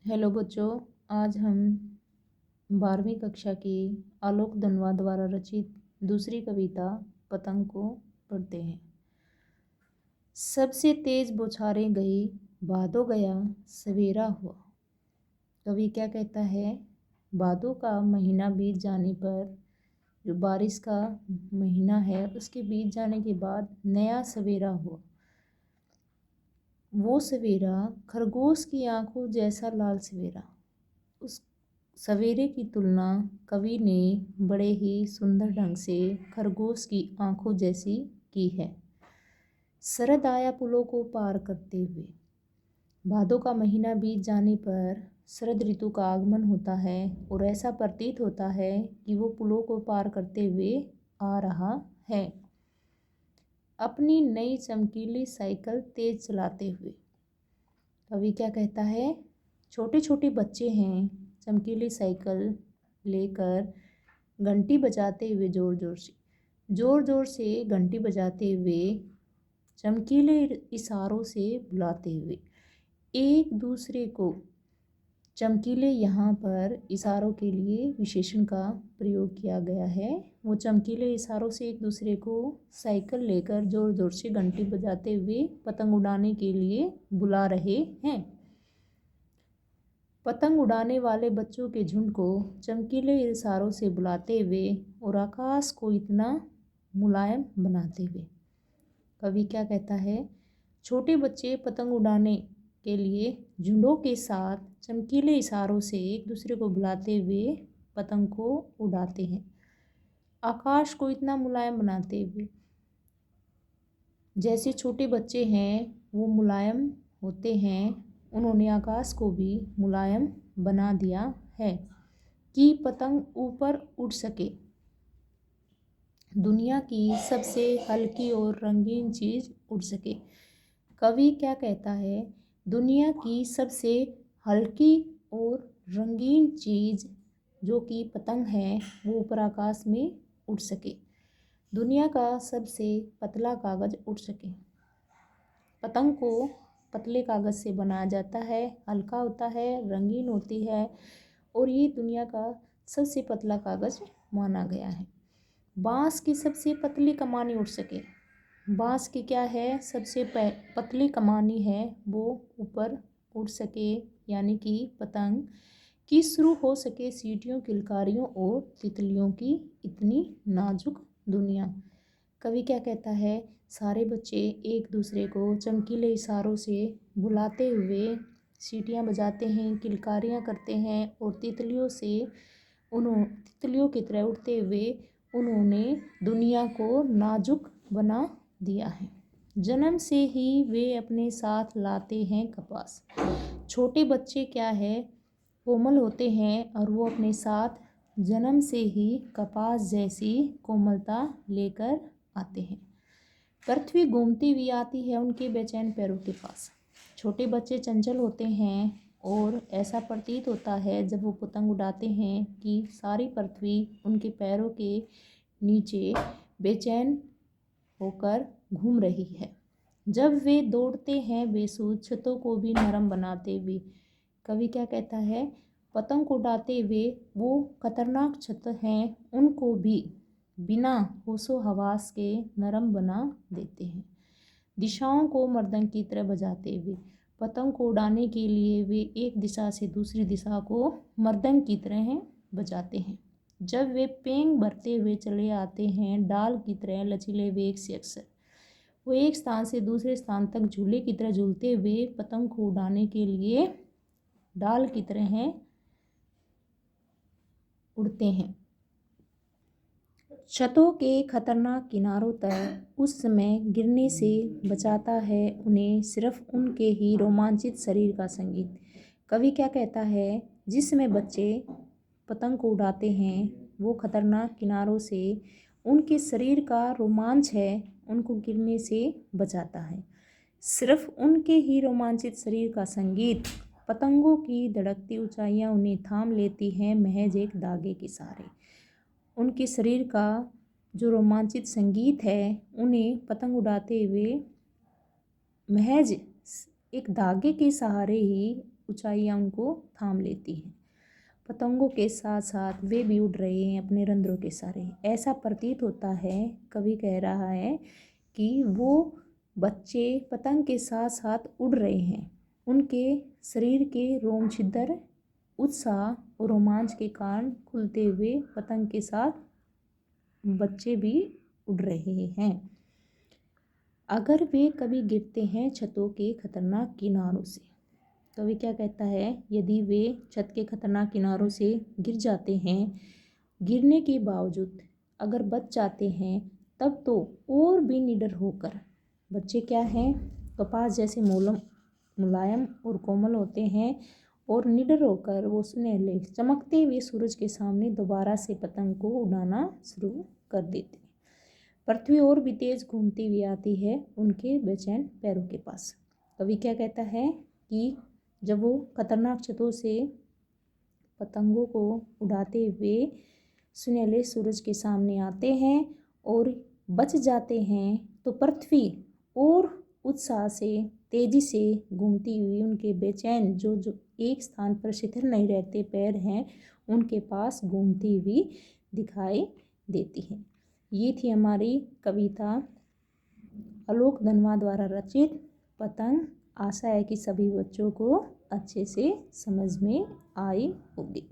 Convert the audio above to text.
Hello बच्चों। आज हम 12वीं कक्षा की आलोक धनवा द्वारा रचित दूसरी कविता पतंग को पढ़ते हैं। सबसे तेज बौछारें गई, भादो गया सवेरा हुआ। कवि क्या कहता है? भादो का महीना बीत जाने पर, जो बारिश का महीना है, उसके बीत जाने के बाद नया सवेरा हुआ। वो सवेरा खरगोश की आंखों जैसा लाल सवेरा। उस सवेरे की तुलना कवि ने बड़े ही सुंदर ढंग से खरगोश की आंखों जैसी की है। शरद आया पुलों को पार करते हुए। भादों का महीना बीत जाने पर शरद ऋतु का आगमन होता है और ऐसा प्रतीत होता है कि वो पुलों को पार करते हुए आ रहा है, अपनी नई चमकीली साइकिल तेज चलाते हुए। कवि क्या कहता है? छोटे छोटे बच्चे हैं, चमकीली साइकिल लेकर घंटी बजाते हुए जोर जोर से घंटी बजाते हुए, चमकीले इशारों से बुलाते हुए एक दूसरे को। चमकीले यहाँ पर इशारों के लिए विशेषण का प्रयोग किया गया है। वो चमकीले इशारों से एक दूसरे को साइकिल लेकर जोर जोर से घंटी बजाते हुए पतंग उड़ाने के लिए बुला रहे हैं। पतंग उड़ाने वाले बच्चों के झुंड को चमकीले इशारों से बुलाते हुए और आकाश को इतना मुलायम बनाते हुए। कवि क्या कहता है? छोटे बच्चे पतंग उड़ाने के लिए झुंडों के साथ चमकीले इशारों से एक दूसरे को बुलाते हुए पतंग को उड़ाते हैं, आकाश को इतना मुलायम बनाते हुए। जैसे छोटे बच्चे हैं वो मुलायम होते हैं, उन्होंने आकाश को भी मुलायम बना दिया है कि पतंग ऊपर उड़ सके। दुनिया की सबसे हल्की और रंगीन चीज़ उड़ सके। कवि क्या कहता है? दुनिया की सबसे हल्की और रंगीन चीज़ जो कि पतंग है, वो ऊपर आकाश में उड़ सके। दुनिया का सबसे पतला कागज़ उड़ सके। पतंग को पतले कागज़ से बनाया जाता है, हल्का होता है, रंगीन होती है और ये दुनिया का सबसे पतला कागज़ माना गया है। बाँस की सबसे पतली कमानी उड़ सके। बाँस की क्या है? सबसे पतली कमानी है, वो ऊपर उड़ सके, यानी कि पतंग की शुरू हो सके सीटियों, किलकारियों और तितलियों की इतनी नाजुक दुनिया। कवि क्या कहता है? सारे बच्चे एक दूसरे को चमकीले इशारों से बुलाते हुए सीटियाँ बजाते हैं, किलकारियाँ करते हैं और तितलियों की तरह उड़ते हुए उन्होंने दुनिया को नाजुक बना दिया है। जन्म से ही वे अपने साथ लाते हैं कपास। छोटे बच्चे क्या है? कोमल होते हैं और वो अपने साथ जन्म से ही कपास जैसी कोमलता लेकर आते हैं। पृथ्वी घूमती हुई आती है उनके बेचैन पैरों के पास। छोटे बच्चे चंचल होते हैं और ऐसा प्रतीत होता है जब वो पतंग उड़ाते हैं कि सारी पृथ्वी उनके पैरों के नीचे बेचैन होकर घूम रही है। जब वे दौड़ते हैं बेसुध, छतों को भी नरम बनाते हुए। कवि क्या कहता है? पतंग उड़ाते हुए वो खतरनाक छत हैं, उनको भी बिना होशो हवास के नरम बना देते हैं। दिशाओं को मर्दंग की तरह बजाते हुए। पतंग को उड़ाने के लिए वे एक दिशा से दूसरी दिशा को मर्दंग की तरह बजाते हैं। जब वे पेंग भरते हुए चले आते हैं डाल की तरह लचीले वेग से, अक्सर वो एक स्थान से दूसरे स्थान तक झूले की तरह झूलते हुए पतंग को उड़ाने के लिए डाल की तरह उड़ते हैं। छतों के खतरनाक किनारों तक उस समय गिरने से बचाता है उन्हें सिर्फ उनके ही रोमांचित शरीर का संगीत। कवि क्या कहता है? जिस समय बच्चे पतंग को उड़ाते हैं वो खतरनाक किनारों से उनके शरीर का रोमांच है, उनको गिरने से बचाता है। सिर्फ उनके ही रोमांचित शरीर का संगीत, पतंगों की धड़कती ऊंचाइयां उन्हें थाम लेती हैं महज एक धागे के सहारे। उनके शरीर का जो रोमांचित संगीत है उन्हें पतंग उड़ाते हुए महज एक धागे के सहारे ही ऊंचाइयां उनको थाम लेती हैं। पतंगों के साथ साथ वे भी उड़ रहे हैं अपने रंध्रों के सारे। ऐसा प्रतीत होता है, कवि कह रहा है कि वो बच्चे पतंग के साथ साथ उड़ रहे हैं। उनके शरीर के रोम छिद्र उत्साह और रोमांच के कारण खुलते हुए पतंग के साथ बच्चे भी उड़ रहे हैं। अगर वे कभी गिरते हैं छतों के खतरनाक किनारों से, कवि क्या कहता है, यदि वे छत के खतरनाक किनारों से गिर जाते हैं, गिरने के बावजूद अगर बच जाते हैं, तब तो और भी निडर होकर बच्चे क्या हैं, कपास जैसे मुलायम और कोमल होते हैं और निडर होकर वो सुनहले चमकते हुए सूरज के सामने दोबारा से पतंग को उड़ाना शुरू कर देते हैं। पृथ्वी और भी तेज घूमती हुई आती है उनके बेचैन पैरों के पास। कवि क्या कहता है कि जब वो खतरनाक छतों से पतंगों को उड़ाते हुए सुनहले सूरज के सामने आते हैं और बच जाते हैं, तो पृथ्वी और उत्साह से तेजी से घूमती हुई उनके बेचैन जो एक स्थान पर शिथिर नहीं रहते पैर हैं, उनके पास घूमती हुई दिखाई देती हैं। ये थी हमारी कविता आलोक धनवा द्वारा रचित पतंग। आशा है कि सभी बच्चों को अच्छे से समझ में आई होगी।